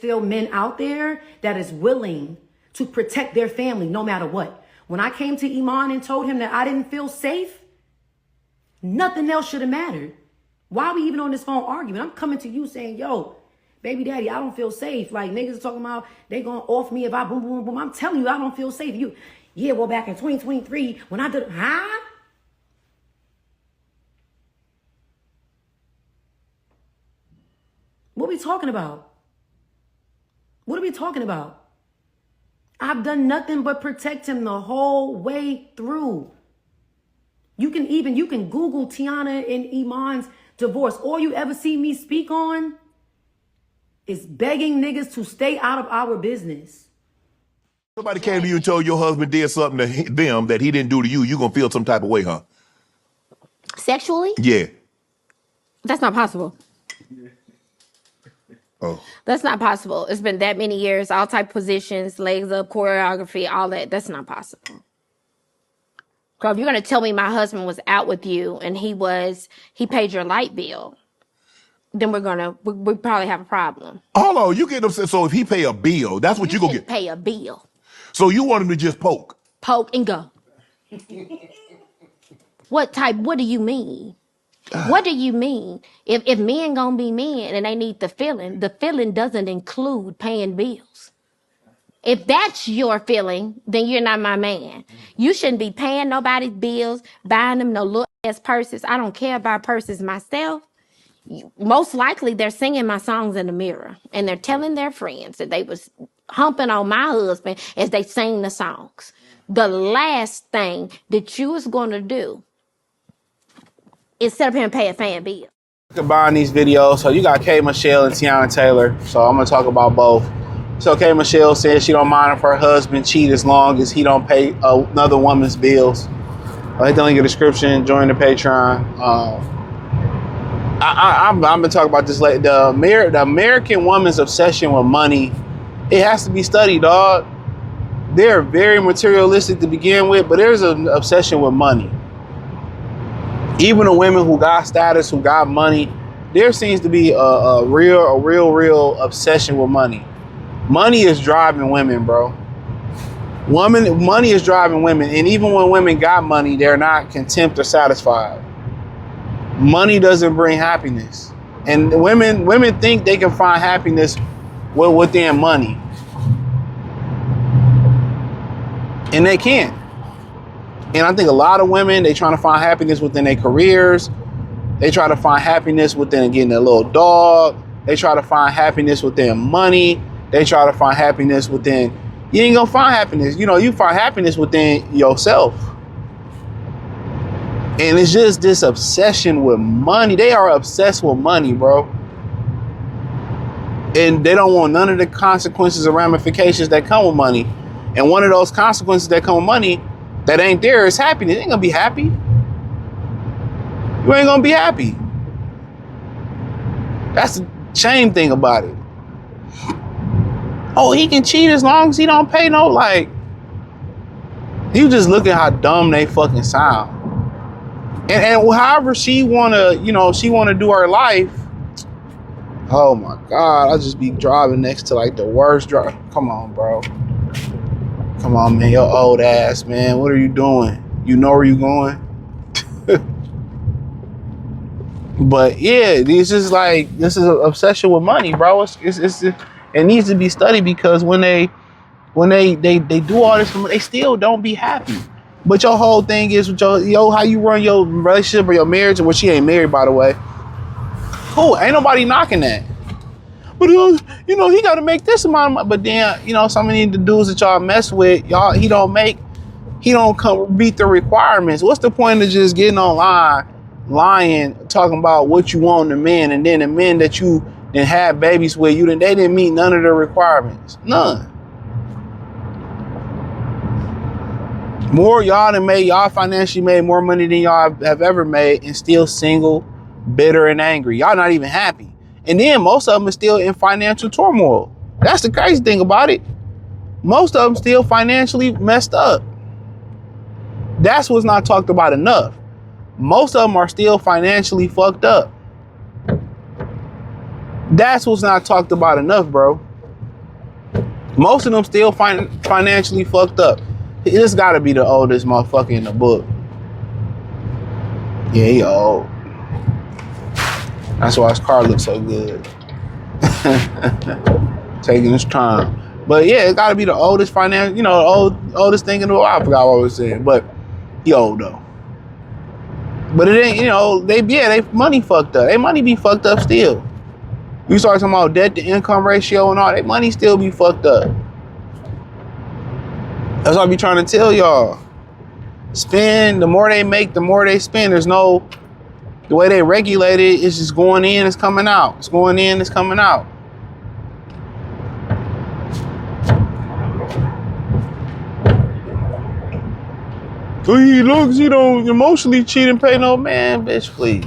still men out there that is willing to protect their family no matter what. When I came to Iman and told him that I didn't feel safe, nothing else should have mattered. Why are we even on this phone arguing? I'm coming to you saying, yo, baby daddy, I don't feel safe. Like, niggas talking about they gonna off me if I boom, boom, boom. I'm telling you, I don't feel safe. Yeah, well, back in 2023, when I did, What are we talking about? What are we talking about? I've done nothing but protect him the whole way through. You can Google Teyana and Iman's divorce. All you ever see me speak on is begging niggas to stay out of our business. Somebody came to you and told your husband did something to them that he didn't do to you, you gonna feel some type of way, huh? Sexually? Yeah. That's not possible. Oh. That's not possible. It's been that many years, all type of positions, legs up, choreography, all that. That's not possible. Girl, if you're going to tell me my husband was out with you and he paid your light bill, then we probably have a problem. Hold on, you get upset. So if he pay a bill, that's what you gonna get. Pay a bill. So you want him to just poke? Poke and go. What do you mean? What do you mean? If men gonna be men and they need the feeling doesn't include paying bills. If that's your feeling, then you're not my man. You shouldn't be paying nobody's bills, buying them no little ass purses. I don't care about purses myself. Most likely they're singing my songs in the mirror and they're telling their friends that they was humping on my husband as they sing the songs. The last thing that you was gonna do is sit up here and pay a fan bill. Combine these videos. So you got K.Michelle and Teyana Taylor. So I'm gonna talk about both. So K.Michelle says she don't mind if her husband cheat as long as he don't pay another woman's bills. Hit the link in the description. Join the Patreon. I'm gonna talk about this later. The American woman's obsession with money, it has to be studied, dog. They're very materialistic to begin with, but there's an obsession with money. Even the women who got status, who got money, there seems to be a real obsession with money. Money is driving women, bro. Money is driving women, and even when women got money, they're not content or satisfied. Money doesn't bring happiness, and women think they can find happiness within money, and they can't. And I think a lot of women, they trying to find happiness within their careers. They try to find happiness within getting a little dog. They try to find happiness within money. They try to find happiness within, you ain't gonna find happiness. You know, you find happiness within yourself. And it's just this obsession with money. They are obsessed with money, bro. And they don't want none of the consequences or ramifications that come with money. And one of those consequences that come with money that ain't there is happiness. You ain't gonna be happy. You ain't gonna be happy. That's the shame thing about it. Oh, he can cheat as long as he don't pay no, like, you just look at how dumb they fucking sound. And however she wanna do her life. Oh my God, I just be driving next to like the worst drive. Come on, bro. Come on, man, your old ass, man. What are you doing? You know where you going? But yeah, this is an obsession with money, bro. It needs to be studied, because when they do all this, they still don't be happy. But your whole thing is with how you run your relationship or your marriage, or she ain't married, by the way. Cool, ain't nobody knocking that. But he got to make this amount of money. But then, some of the dudes that y'all mess with, he don't come meet the requirements. What's the point of just getting online, lying, talking about what you want in the men, and then the men that you then had babies with, they didn't meet none of the requirements, none. Y'all financially made more money than y'all have ever made, and still single, bitter, and angry. Y'all not even happy. And then most of them are still in financial turmoil. That's the crazy thing about it. Most of them still financially messed up. That's what's not talked about enough. Most of them are still financially fucked up. That's what's not talked about enough, bro. Most of them still financially fucked up. This gotta be the oldest motherfucker in the book. Yeah, he old. That's why his car looks so good. Taking his time. But yeah, it gotta be the oldest oldest thing in the world. I forgot what I was saying, but he old though. But it ain't, they money fucked up. They money be fucked up still. You start talking about debt to income ratio and all, they money still be fucked up. That's what I be trying to tell y'all. Spend, the more they make, the more they spend. The way they regulate it is just going in, it's coming out. It's going in, it's coming out. So he looks, you don't emotionally cheat and pay no man, bitch, please.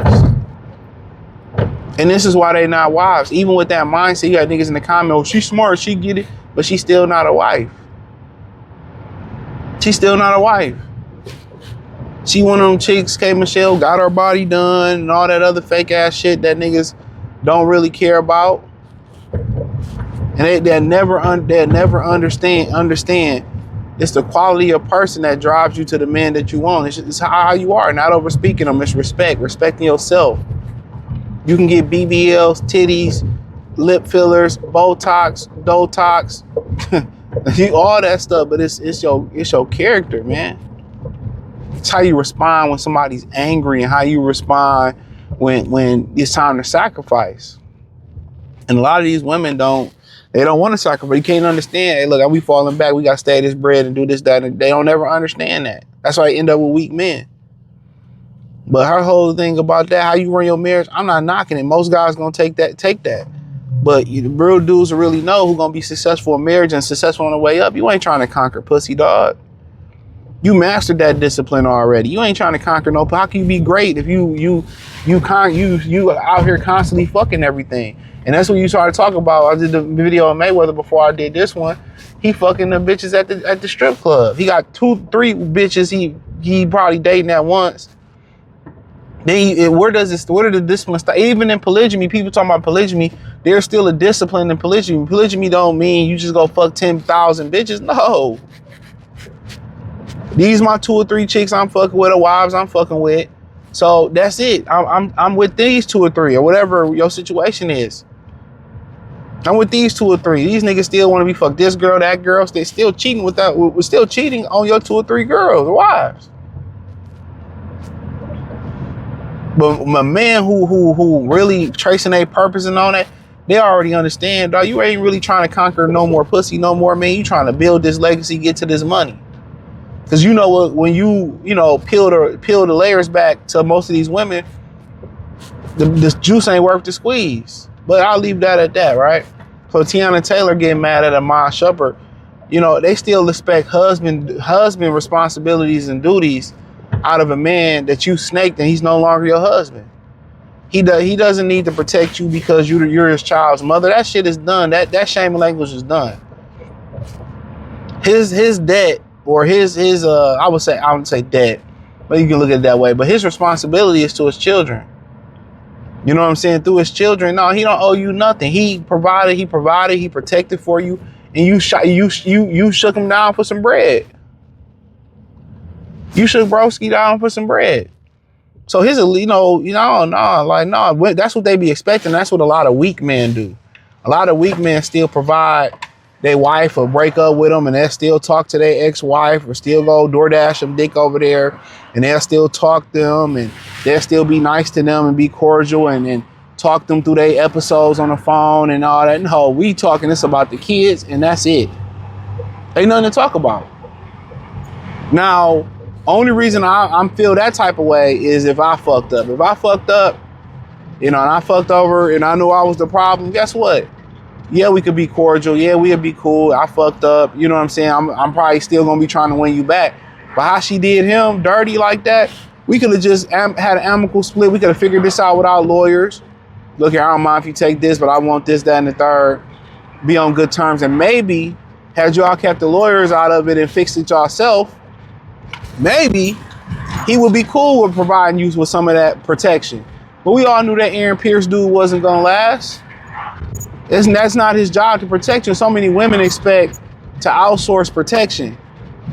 And this is why they not wives. Even with that mindset, you got niggas in the comment, oh, she's smart, she get it, but she's still not a wife. She's still not a wife. She one of them chicks, K.Michelle, got her body done and all that other fake ass shit that niggas don't really care about. And they'll never understand. It's the quality of person that drives you to the man that you want. It's how you are, not over speaking them. It's respecting yourself. You can get BBLs, titties, lip fillers, Botox, Dotox, all that stuff, but it's your character, man. It's how you respond when somebody's angry and how you respond when it's time to sacrifice. And a lot of these women don't want to sacrifice. You can't understand. Hey, look, we falling back. We got to stay this bread and do this, that. And they don't ever understand that. That's why they end up with weak men. But her whole thing about that, how you run your marriage, I'm not knocking it. Most guys going to take that. But the real dudes who really know who going to be successful in marriage and successful on the way up, you ain't trying to conquer pussy, dog. You mastered that discipline already. You ain't trying to conquer no. How can you be great if you out here constantly fucking everything? And that's what you started talking about. I did the video on Mayweather before I did this one. He fucking the bitches at the strip club. He got 2-3 bitches he probably dating at once. Then where did the discipline start? Even in polygamy, people talking about polygamy, there's still a discipline in polygamy. Polygamy don't mean you just go fuck 10,000 bitches. No. These my 2 or 3 chicks I'm fucking with, or wives I'm fucking with. So that's it. I'm with these 2 or 3 or whatever your situation is. I'm with these 2 or 3. These niggas still want to be fucked. This girl, that girl, they still cheating we're still cheating on your 2 or 3 girls, wives. But my man who really tracing their purpose and all that, they already understand, dog. You ain't really trying to conquer no more pussy, no more, man. You trying to build this legacy, get to this money. Cause you know what, when you peel the layers back to most of these women, the juice ain't worth the squeeze. But I'll leave that at that, right? So Teyana Taylor getting mad at Iman Shumpert, they still expect husband responsibilities and duties out of a man that you snaked and he's no longer your husband. He doesn't need to protect you because you're his child's mother. That shit is done. That shame language is done. His debt, or his I would say debt, but you can look at it that way. But his responsibility is to his children. You know what I'm saying? Through his children. No, he don't owe you nothing. He provided, he protected for you, and you shook him down for some bread. You shook broski down for some bread. So his, no, that's what they be expecting. That's what a lot of weak men do. A lot of weak men still provide their wife or break up with them, and they'll still talk to their ex-wife, or still go DoorDash them dick over there, and they'll still talk to them, and they'll still be nice to them and be cordial, and talk them through their episodes on the phone and all that. No, we talking this about the kids, and that's it. Ain't nothing to talk about. Now, only reason I feel that type of way is if I fucked up. If I fucked up, and I fucked over, and I knew I was the problem, guess what? Yeah, we could be cordial. Yeah, we'd be cool. I fucked up. You know what I'm saying? I'm probably still going to be trying to win you back. But how she did him dirty like that, we could have just had an amicable split. We could have figured this out without lawyers. Look here, I don't mind if you take this, but I want this, that, and the third. Be on good terms. And maybe, had y'all kept the lawyers out of it and fixed it yourself, maybe he would be cool with providing you with some of that protection. But we all knew that Aaron Pierce dude wasn't going to last. That's not his job to protect you. So many women expect to outsource protection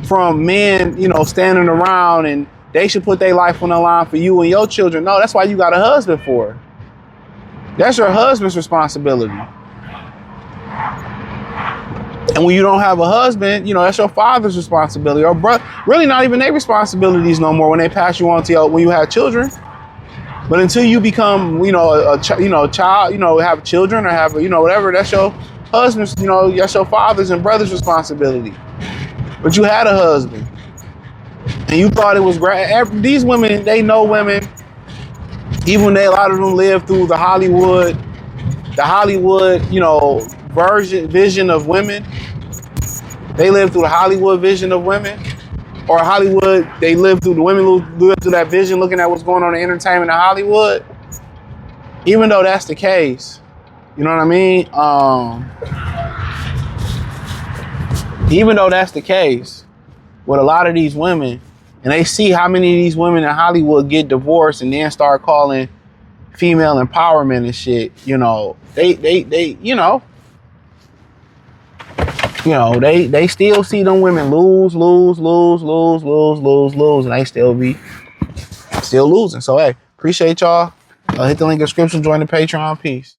from men, you know, standing around and they should put their life on the line for you and your children. No, that's why you got a husband for. That's your husband's responsibility. And when you don't have a husband, you know, that's your father's responsibility, or really not even their responsibilities no more when they pass you on to when you have children. But until you become, you know, a child, you know, have children or have, you know, whatever, that's your husband's, you know, that's your father's and brother's responsibility. But you had a husband and you thought it was great. These women, they know women, even when a lot of them live through the Hollywood, you know, vision of women. They live through the Hollywood vision of women, or Hollywood, they live through, the women live through that vision, looking at what's going on in entertainment in Hollywood. Even though that's the case, you know what I mean? Even though that's the case with a lot of these women, and they see how many of these women in Hollywood get divorced and then start calling female empowerment and shit, you know, they still see them women lose, and they still losing. So, hey, appreciate y'all. Hit the link in the description, join the Patreon. Peace.